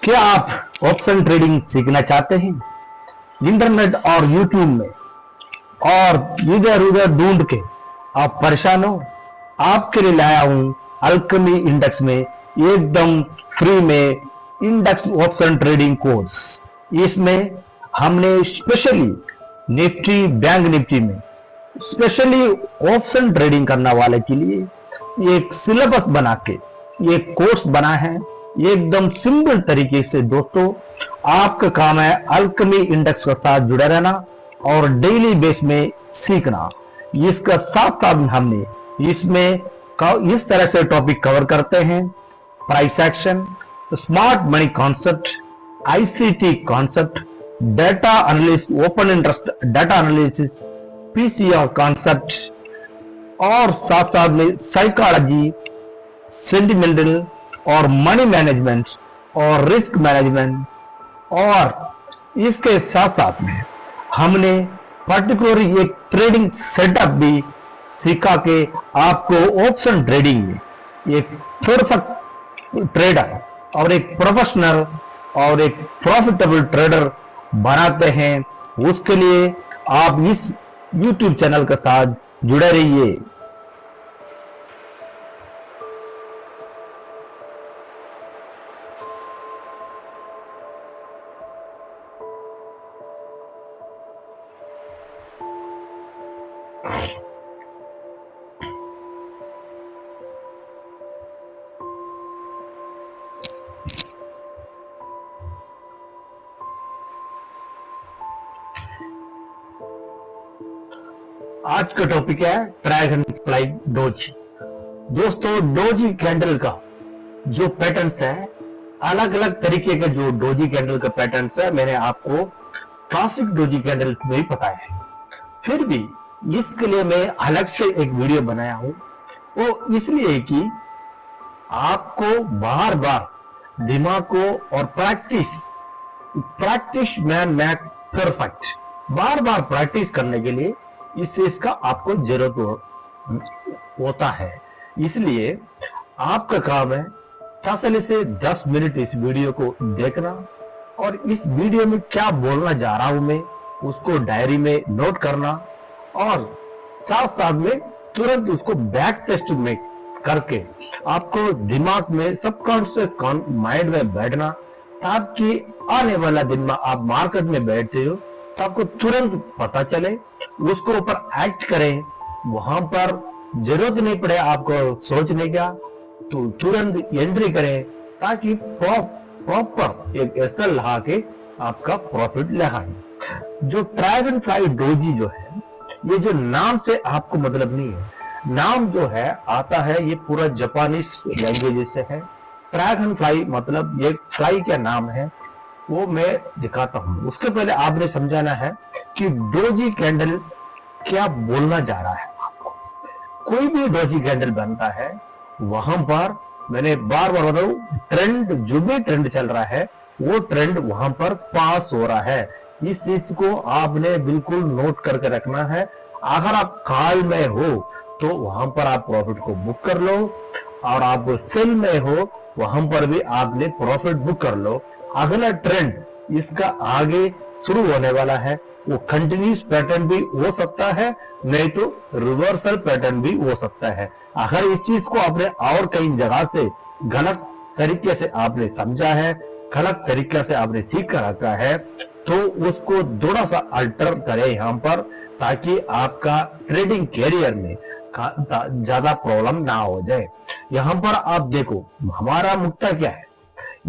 क्या आप option trading सीखना चाहते हैं? इंटरनेट और यूट्यूब में और इधर उधर ढूंढ के आप परेशान हो? आपके लिए लाया हूं अल्केमी इंडेक्स में एकदम फ्री में इंडेक्स ऑप्शन ट्रेडिंग कोर्स। इसमें हमने स्पेशली निफ्टी बैंक निफ्टी में स्पेशली ऑप्शन ट्रेडिंग करने वाले के लिए एक सिलेबस बना के एक कोर्स बना है एकदम सिंपल तरीके से। दोस्तों, आपका काम है अल्केमी इंडेक्स के साथ जुड़े रहना और डेली बेस में सीखना। इसका साथ साथ हमने इसमें इस तरह से टॉपिक कवर करते हैं: price action, smart money concept, ICT concept, data analysis, open interest data analysis, PCR concept और साथ साथ में साइकोलॉजी, सेंटिमेंटल और मनी मैनेजमेंट और रिस्क मैनेजमेंट। और इसके साथ साथ में हमने पर्टिकुलरली एक ट्रेडिंग सेटअप भी सिखा के आपको ऑप्शन ट्रेडिंग में एक परफेक्ट ट्रेडर और एक प्रोफेशनल और एक प्रॉफिटेबल ट्रेडर बनाते हैं। उसके लिए आप इस YouTube चैनल के साथ जुड़े रहिए। आज का टॉपिक है ड्रैगन फ्लाई डोजी। दोस्तों, डोजी कैंडल का जो पैटर्न्स है, अलग अलग तरीके के जो डोजी कैंडल का पैटर्न्स है, मैंने आपको क्लासिक डोजी कैंडल में ही बताया है। फिर भी इसके लिए मैं अलग से एक वीडियो बनाया हूं, वो इसलिए कि आपको बार बार दिमाग को और प्रैक्टिस मैन मेक परफेक्ट, बार बार प्रैक्टिस करने के लिए इस चीज का आपको जरूरत होता है। इसलिए आपका काम है 10 से 10 मिनट इस वीडियो को देखना और इस वीडियो में क्या बोलना जा रहा हूं मैं उसको डायरी में नोट करना और साथ साथ में तुरंत उसको बैक टेस्ट में करके आपको दिमाग में सबकॉन्शियस माइंड में बैठना, ताकि आने वाला दिन में आप मार्केट में बैठते हो तो आपको तुरंत पता चले, उसको ऊपर एक्ट करें। वहां पर जरूरत नहीं पड़े आपको सोचने का, तो तुरंत एंट्री करें ताकि प्रॉपर एक एसएल लगा के आपका प्रॉफिट लगाएं। जो ड्रैगन फ्लाई डोजी जो है, ये जो नाम से आपको मतलब नहीं है, नाम जो है आता है ये पूरा जापानीज लैंग्वेज से है। ड्रैगन फ्लाई मतलब ये फ्लाई क्या नाम है वो मैं दिखाता हूं। उसके पहले आपने समझाना है कि डोजी कैंडल क्या बोलना जा रहा है आपको। कोई भी डोजी कैंडल बनता है वहां पर मैंने बार बार बताऊं, ट्रेंड जो भी ट्रेंड चल रहा है वो ट्रेंड वहां पर पास हो रहा है। इस चीज को आपने बिल्कुल नोट करके रखना है। अगर आप कॉल में हो तो वहां पर आप प्रॉफिट को बुक कर लो, और आप सेल में हो वहां पर भी आपने प्रॉफिट बुक कर लो। अगला ट्रेंड इसका आगे शुरू होने वाला है, वो कंटिन्यूस पैटर्न भी हो सकता है, नहीं तो रिवर्सल पैटर्न भी हो सकता है। अगर इस चीज को आपने और कई जगह से गलत तरीके से आपने समझा है, गलत तरीके से आपने सीख कर रखा है, तो उसको थोड़ा सा अल्टर करें यहाँ पर, ताकि आपका ट्रेडिंग कैरियर में ज्यादा प्रॉब्लम ना हो जाए। यहाँ पर आप देखो हमारा मुद्दा क्या है,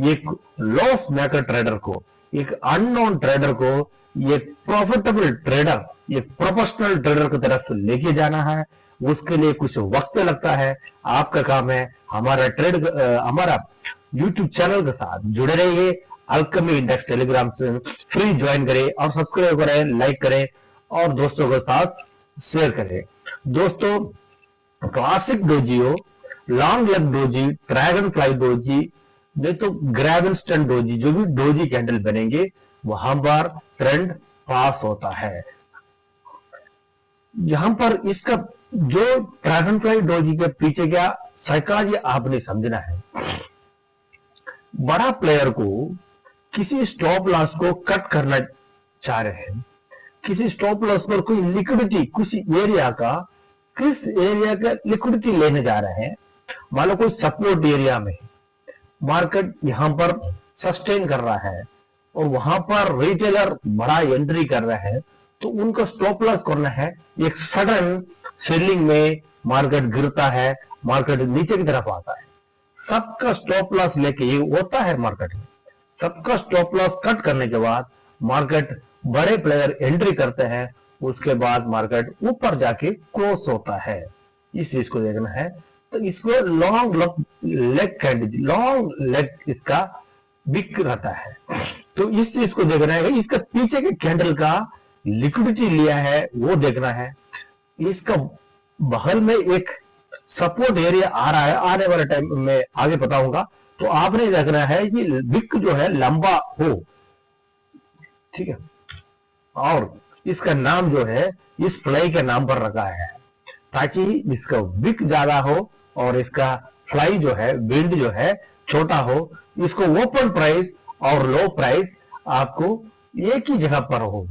एक लॉस मेकर ट्रेडर को, एक अननोन ट्रेडर को, एक प्रॉफिटेबल ट्रेडर, एक प्रोफेशनल ट्रेडर की तरफ लेके जाना है। उसके लिए कुछ वक्त लगता है। आपका काम है हमारा YouTube चैनल के साथ जुड़े रहिए। अल्केमी इंडेक्स टेलीग्राम से फ्री ज्वाइन करें और सब्सक्राइब करें, लाइक करें और दोस्तों के साथ शेयर करें। दोस्तों, क्लासिक डोजी हो, long leg doji, dragon fly doji, नहीं तो ग्रेविंस्टन डोजी, जो भी डोजी कैंडल बनेंगे वहां पर ट्रेंड पास होता है। यहां पर इसका जो ड्रैगन फ्लाई डोजी के पीछे क्या साइकोलॉजी आपने समझना है। बड़ा प्लेयर को किसी स्टॉप लॉस को कट करना चाह रहे हैं, किसी स्टॉप लॉस पर कोई लिक्विडिटी किसी एरिया का, किस एरिया का लिक्विडिटी लेने जा रहे हैं, मान लो कोई सपोर्ट एरिया में मार्केट यहां पर सस्टेन कर रहा है और वहां पर रिटेलर बड़ा एंट्री कर रहा है, तो उनका स्टॉप लॉस करना है। एक सडन सेलिंग में मार्केट गिरता है, मार्केट नीचे की तरफ आता है, सबका स्टॉप लॉस लेके ये होता है मार्केट में। सबका स्टॉप लॉस कट करने के बाद मार्केट बड़े प्लेयर एंट्री करते हैं, उसके बाद मार्केट ऊपर जाके क्लोज होता है। इस चीज को देखना है। तो इसको long leg candle, long leg इसका बिक रहता है। तो इस चीज को देखना है, इसका पीछे के कैंडल का लिक्विडिटी लिया है वो देखना है। इसका बगल में एक सपोर्ट एरिया आ रहा है, आने वाले टाइम में आगे बताऊंगा। तो आपने देखना है कि बिक जो है लंबा हो, ठीक है। और इसका नाम जो है इस फ्लाई के नाम पर रखा है ताकि इसका विक ज्यादा हो और इसका फ्लाई जो है, बिल्ड जो है छोटा हो। इसको ओपन प्राइस और लो प्राइस आपको एक ही जगह पर हो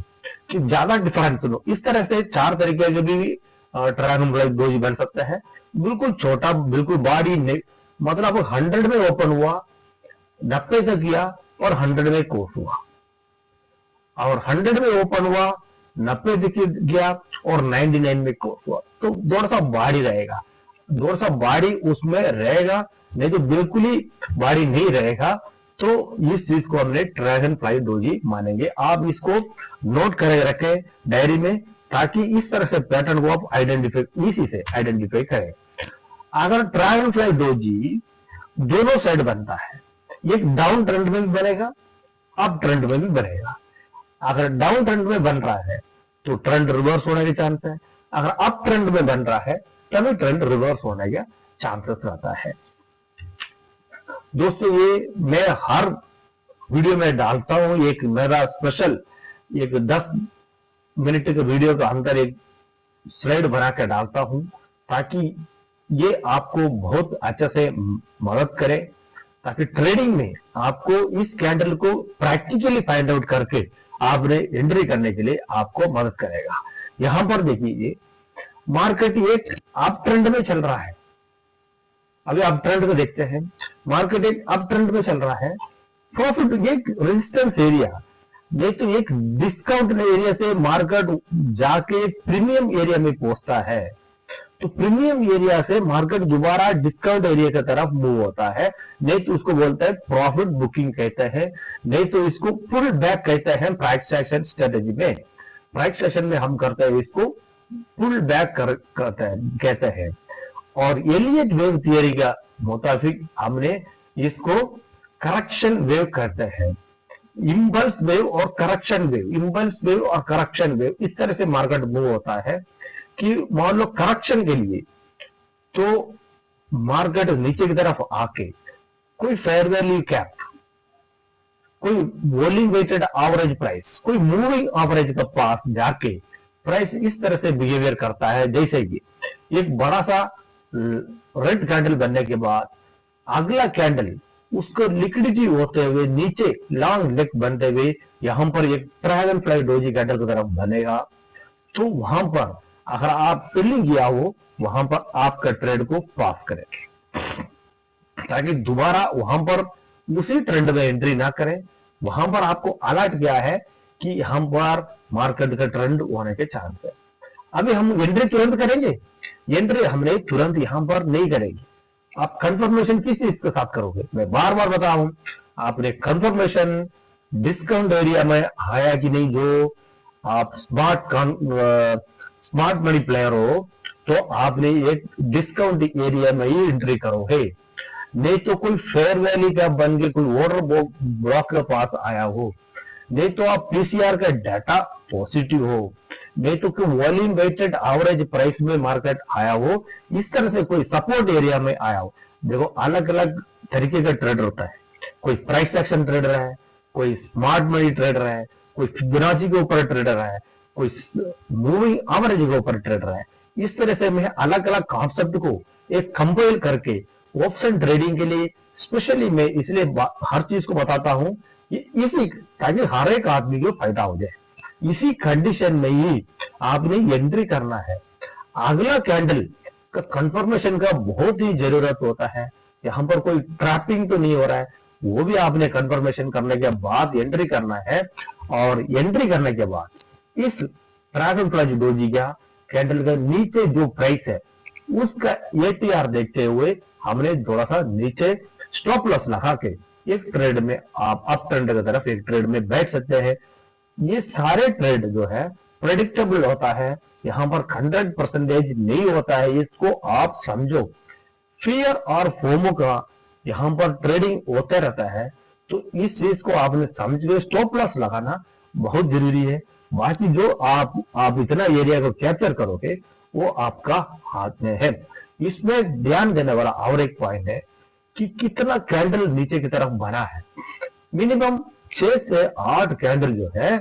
कि ज्यादा डिफरेंस हो। इस तरह से 4 तरीके के भी ट्रायंगल डोजी बन सकता है। बिल्कुल छोटा, बिल्कुल बॉडी नहीं, मतलब 100 में ओपन हुआ, 90 तक गया और 100 में कोस हुआ, और 100 में ओपन हुआ, 90 तक गया और 99 में कोस हुआ। तो थोड़ा सा बॉडी रहेगा, थोड़ा सा बॉडी उसमें रहेगा, नहीं तो बिल्कुल ही बॉडी नहीं रहेगा। तो इस चीज को हमने ड्रैगन फ्लाई डोजी मानेंगे। आप इसको नोट करे रखें डायरी में, ताकि इस तरह से पैटर्न को आप आइडेंटिफाई, इसी से आइडेंटिफाई करें। अगर ड्रैगन फ्लाई डोजी दोनों साइड बनता है, एक डाउन ट्रेंड में भी बनेगा, अप ट्रेंड में भी बनेगा। अगर डाउन ट्रेंड में बन रहा है तो ट्रेंड रिवर्स होने के चांस है, अगर अप ट्रेंड में बन रहा है तभी ट्रेंड रिवर्स होने का चांसेस रहता है। दोस्तों, ये मैं हर वीडियो में डालता हूं, एक मेरा स्पेशल एक 10 मिनट के वीडियो के अंदर एक स्लाइड बना के डालता हूं, ताकि ये आपको बहुत अच्छे से मदद करे, ताकि ट्रेडिंग में आपको इस कैंडल को प्रैक्टिकली फाइंड आउट करके आपने एंट्री करने के लिए आपको मदद करेगा। यहां पर देखिए, मार्केट एक अप ट्रेंड में चल रहा है। अभी अप ट्रेंड को देखते हैं, मार्केट एक अप ट्रेंड में चल रहा है। प्रॉफिट एक रेजिस्टेंस एरिया, नहीं तो एक डिस्काउंट एरिया से मार्केट जाके प्रीमियम एरिया में पहुंचता है। तो प्रीमियम एरिया से मार्केट दोबारा डिस्काउंट एरिया की तरफ मूव होता है, नहीं तो उसको बोलते हैं प्रॉफिट बुकिंग कहते हैं, नहीं तो इसको पुल बैक कहते हैं प्राइस एक्शन स्ट्रेटेजी में। प्राइस एक्शन में हम करते हैं इसको पुल बैक कहते हैं। और एलियट वेव थियरी का मुताबिक हमने इसको करेक्शन वेव कहते हैं। इंपल्स वेव और करेक्शन वेव, इंपल्स वेव और करेक्शन वेव, इस तरह से मार्केट मूव होता है कि मान लो करेक्शन के लिए तो मार्केट नीचे की तरफ आके कोई फेयर वैल्यू कैप, कोई वॉल्यूम वेटेड एवरेज प्राइस, कोई मूविंग एवरेज के पास जाके प्राइस इस तरह से बिहेवियर करता है, जैसे कि एक बड़ा सा रेड कैंडल बनने के बाद अगला कैंडल उसको लिक्विडिटी होते हुए नीचे लॉन्ग लेग बनते हुए यहां पर एक ड्रैगन फ्लाई डोजी कैंडल की तरफ बनेगा। तो वहां पर अगर आप सेलिंग किया हो, वहां पर आपका ट्रेड को पास करेंगे, ताकि दोबारा वहां पर उसी ट्रेंड में एंट्री ना करें। वहां पर आपको अलर्ट किया है कि यहां पर मार्केट का ट्रेंड होने के चांस है। अभी हम एंट्री तुरंत करेंगे, एंट्री हमने तुरंत यहां पर नहीं करेंगे। आप कंफर्मेशन किस चीज के साथ करोगे, मैं बार बार बता रहा हूं, आपने कंफर्मेशन डिस्काउंट एरिया में आया कि नहीं। जो आप स्मार्ट मनी प्लेयर हो तो आपने एक डिस्काउंट एरिया में ही एंट्री करोगे, नहीं तो कोई फेयर वैल्यू का बन के कोई ऑर्डर ब्लॉक के पास आया हो, नहीं तो आप पीसीआर का डाटा पॉजिटिव हो, नहीं तो कोई वॉल्यूम वेटेड एवरेज प्राइस में मार्केट आया हो, इस तरह से कोई सपोर्ट एरिया में आया हो। देखो, अलग अलग तरीके का ट्रेडर होता है, कोई प्राइस एक्शन ट्रेडर है, कोई स्मार्ट मनी ट्रेडर है, कोई फिबोनाची के ऊपर ट्रेडर है, कोई मूविंग एवरेज के ऊपर ट्रेडर है। इस तरह से मैं अलग अलग कॉन्सेप्ट को एक कंपाइल करके ऑप्शन ट्रेडिंग के लिए स्पेशली मैं इसलिए हर चीज को बताता हूं इसी, ताकि हर एक आदमी को फायदा हो जाए। इसी कंडीशन में ही आपने एंट्री करना है। अगला कैंडल का कंफर्मेशन का बहुत ही जरूरत होता है। यहाँ पर कोई ट्रैपिंग तो नहीं हो रहा है, वो भी आपने कंफर्मेशन करने के बाद एंट्री करना है। और एंट्री करने के बाद इस ड्रैगन फ्लाई डोजी का कैंडल का नीचे जो प्राइस है उसका एटीआर देखते हुए हमने थोड़ा सा नीचे स्टॉप लॉस लगा के एक ट्रेड में आप अप ट्रेंड की तरफ एक ट्रेड में बैठ सकते हैं। ये सारे ट्रेड जो है प्रेडिक्टेबल होता है, यहाँ पर 100% नहीं होता है, इसको आप समझो। फियर और फोमो का यहाँ पर ट्रेडिंग होता रहता है, तो इस चीज को आपने समझ के स्टॉप लॉस लगाना बहुत जरूरी है। बाकी जो आप इतना एरिया को कैप्चर करोगे वो आपका हाथ में है। इसमें ध्यान देने वाला और एक पॉइंट है कि कितना कैंडल नीचे की तरफ बना है। मिनिमम 6 से 8 कैंडल जो है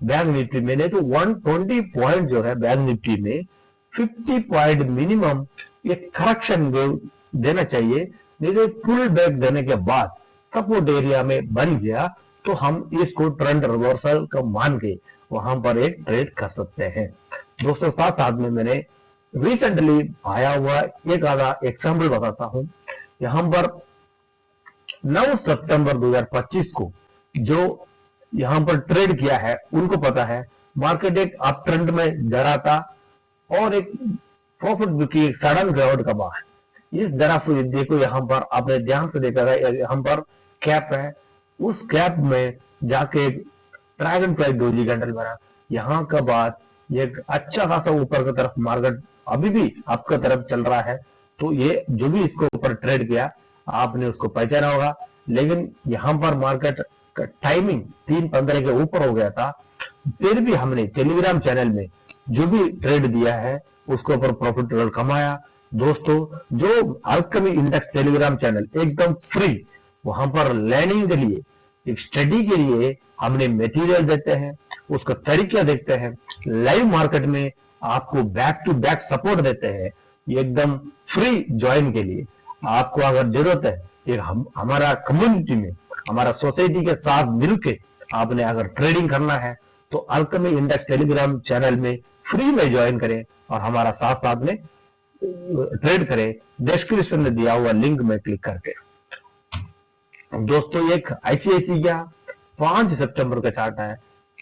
बैंक निफ्टी में, नहीं तो 120 पॉइंट जो है बैंक निफ्टी में 50 पॉइंट मिनिमम एक करेक्शन देना चाहिए। नहीं तो फुल बैक देने के बाद सपोर्ट एरिया में बन गया तो हम इसको ट्रेंड रिवर्सल का मान के वहां पर एक ट्रेड कर सकते हैं। दोस्तों साथ साथ में मैंने रिसेंटली आया हुआ एक आधा एग्जाम्पल बताता हूं। यहां पर 9 सितंबर 2025 को जो यहां पर ट्रेड किया है उनको पता है मार्केट एक अप ट्रेंड में जा रहा था और एक प्रॉफिट बुक की एक सडन गिरावट का बाहर। इस तरफ देखो, यहाँ पर आपने ध्यान से देखा है, यहाँ पर कैप है, उस कैप में जाके ड्रैगन फ्लाई डोजी कैंडल बना। यहाँ का बाद एक अच्छा खासा ऊपर की तरफ मार्केट अभी भी आपका तरफ चल रहा है। तो ये जो भी इसको ऊपर ट्रेड किया आपने उसको पहचाना होगा। लेकिन यहाँ पर मार्केट का टाइमिंग 3:15 के ऊपर हो गया था, फिर भी हमने टेलीग्राम चैनल में जो भी ट्रेड दिया है उसके ऊपर प्रॉफिट कमाया। दोस्तों जो अल्केमी इंडेक्स टेलीग्राम चैनल एकदम फ्री, वहां पर लर्निंग के लिए एक स्टडी के लिए हमने मटेरियल देते हैं, उसका तरीका देखते हैं, लाइव मार्केट में आपको बैक टू बैक सपोर्ट देते हैं एकदम फ्री ज्वाइन के लिए। आपको अगर जरूरत है एक हमारा कम्युनिटी में हमारा सोसाइटी के साथ मिलके आपने अगर ट्रेडिंग करना है तो अल्केमी इंडेक्स टेलीग्राम चैनल में फ्री में ज्वाइन करें और हमारा साथ साथ में ट्रेड करें। डिस्क्रिप्शन में दिया हुआ लिंक में क्लिक करके। दोस्तों एक आईसीआईसी का 5 सितंबर का चार्ट है,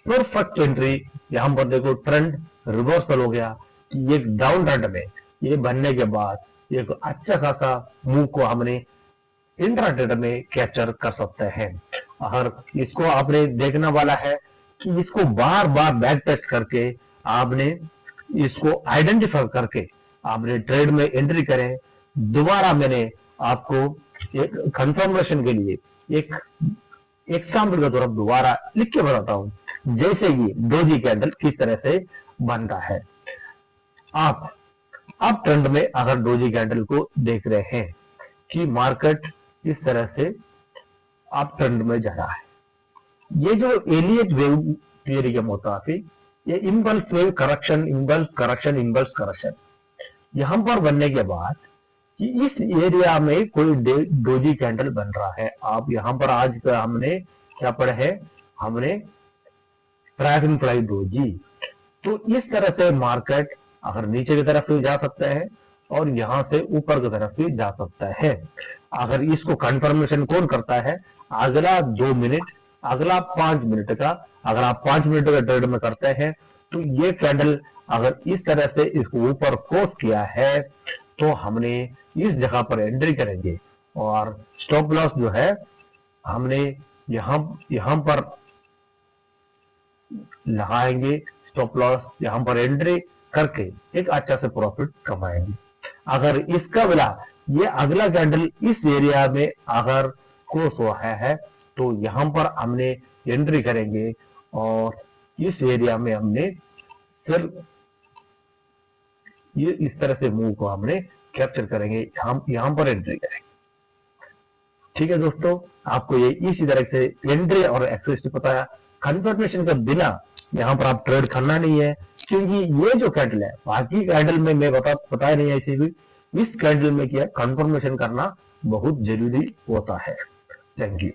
परफेक्ट एंट्री। यहां पर देखो ट्रेंड रिवर्सल हो गया, एक डाउन ट्रेंड में ये बनने के बाद एक अच्छा खासा मूव को हमने इंट्राडे में कैप्चर कर सकते हैं। और इसको आपने देखना वाला है कि इसको बार बार बैक टेस्ट करके आपने इसको आइडेंटिफाई करके आपने ट्रेड में एंट्री करें। दोबारा मैंने आपको एक कंफर्मेशन के लिए एक एग्जाम्पल के तरफ दोबारा लिख के बताता हूं, जैसे ये डोजी कैंडल किस तरह से बनता है। आप अप ट्रेंड में अगर डोजी कैंडल को देख रहे हैं कि मार्केट इस तरह से अप ट्रेंड में जा रहा है, ये जो एलियट वेव थियरी के मुताबिक ये impulse wave correction, impulse correction, impulse correction यहां पर बनने के बाद कि इस एरिया में कोई डोजी कैंडल बन रहा है। आप यहां पर आज का हमने क्या पढ़ा है, हमने ड्रैगन फ्लाई डोजी। तो इस तरह से मार्केट अगर नीचे की तरफ भी जा सकता है और यहां से ऊपर की तरफ भी जा सकता है। अगर इसको कंफर्मेशन कौन करता है, अगला 2 मिनट, अगला 5 मिनट का, अगर आप 5 मिनट का ट्रेड में करते हैं तो ये कैंडल अगर इस तरह से इसको ऊपर क्रॉस किया है तो हमने इस जगह पर एंट्री करेंगे और स्टॉप लॉस जो है हमने यहां पर लगाएंगे। स्टॉप लॉस यहां पर एंट्री करके एक अच्छा से प्रॉफिट कमाएंगे। अगर इसका बला ये अगला कैंडल इस एरिया में अगर क्रॉस हुआ है तो यहां पर हमने एंट्री करेंगे और इस एरिया में हमने फिर ये इस तरह से मूव को हमने कैप्चर करेंगे, हम यहां पर एंट्री करेंगे। ठीक है दोस्तों, आपको ये इसी तरह से एंट्री और एक्सेस बताया। कंफर्मेशन का बिना यहां पर आप ट्रेड करना नहीं है, क्योंकि ये जो कैंडल है बाकी कैंडल में मैं बताया नहीं है, इसी भी इस कैंडल में क्या कंफर्मेशन करना बहुत जरूरी होता है। Thank you.